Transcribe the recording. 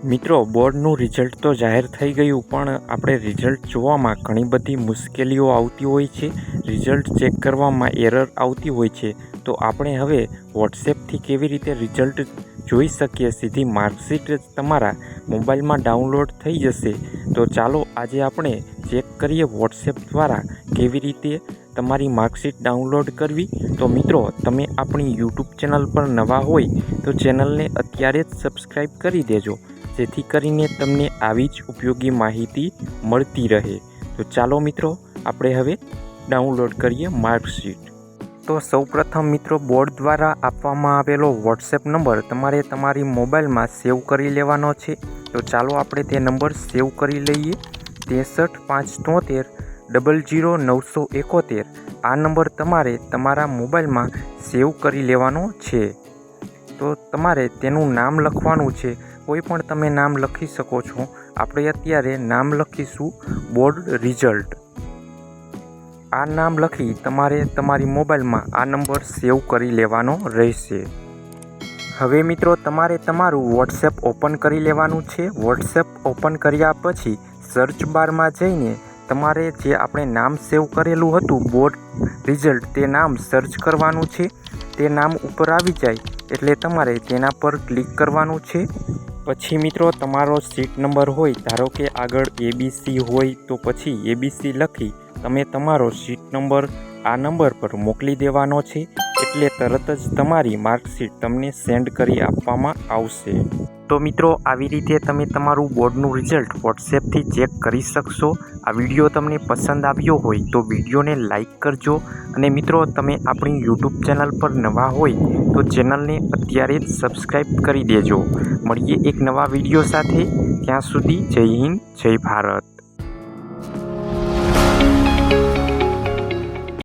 મિત્રો, બોર્ડનું રિઝલ્ટ તો જાહેર થઈ ગયું, પણ આપણે રિઝલ્ટ જોવામાં ઘણી બધી મુશ્કેલીઓ આવતી હોય છે. રિઝલ્ટ ચેક કરવામાં એરર આવતી હોય છે. તો આપણે હવે વોટ્સએપથી કેવી રીતે રિઝલ્ટ જોઈ શકીએ? સીધી માર્કશીટ તમારા મોબાઈલમાં ડાઉનલોડ થઈ જશે. તો ચાલો આજે આપણે ચેક કરીએ વોટ્સએપ દ્વારા કેવી રીતે તમારી માર્કશીટ ડાઉનલોડ કરવી. તો મિત્રો, તમે આપણી યુટ્યુબ ચેનલ પર નવા હોય તો ચેનલને અત્યારે જ સબસ્ક્રાઈબ કરી દેજો, જેથી કરીને તમને આવી જ ઉપયોગી માહિતી મળતી રહે. તો ચાલો મિત્રો, આપણે હવે ડાઉનલોડ કરીએ માર્કશીટ. તો સૌપ્રથમ મિત્રો, બોર્ડ દ્વારા આપવામાં આવેલો વોટ્સએપ નંબર તમારે તમારી મોબાઈલમાં સેવ કરી લેવાનો છે. તો ચાલો આપણે તે નંબર સેવ કરી લઈએ. 63 573 00 971. આ નંબર તમારે તમારા મોબાઈલમાં સેવ કરી લેવાનો છે. તો તમારે તેનું નામ લખવાનું છે. કોઈ પણ તમે નામ લખી શકો છો. આપણે અત્યારે નામ લખીશું બોર્ડ રિઝલ્ટ. આ નામ લખી તમારે તમારી મોબાઈલમાં આ નંબર સેવ કરી લેવાનો રહેશે. હવે મિત્રો, તમારે તમારું વોટ્સએપ ઓપન કરી લેવાનું છે. વોટ્સએપ ઓપન કર્યા પછી સર્ચ બારમાં જઈને તમારે જે આપણે નામ સેવ કરેલું હતું બોર્ડ રિઝલ્ટ, તે નામ સર્ચ કરવાનું છે. તે નામ ઉપર આવી જાય એટલે તમારે તેના પર ક્લિક કરવાનું છે. પછી મિત્રો, તમારો સીટ નંબર હોય, ધારો કે આગળ ABC હોય તો પછી ABC લખી તમે તમારો સીટ નંબર આ નંબર પર મોકલી દેવાનો છે. એટલે તરત જ તમારી માર્કશીટ તમને સેન્ડ કરી આપવામાં આવશે. તો મિત્રો, આવી રીતે તમે તમારું બોર્ડનું રિઝલ્ટ વોટ્સએપથી ચેક કરી શકશો. આ વિડીયો તમને પસંદ આવ્યો હોય તો વિડીયોને લાઈક કરજો. અને મિત્રો, તમે આપણી યુટ્યુબ ચેનલ પર નવા હોય તો ચેનલને અત્યારે જ સબસ્ક્રાઈબ કરી દેજો. મળીએ એક નવા વિડીયો સાથે. ત્યાં સુધી જય હિન્દ, જય ભારત.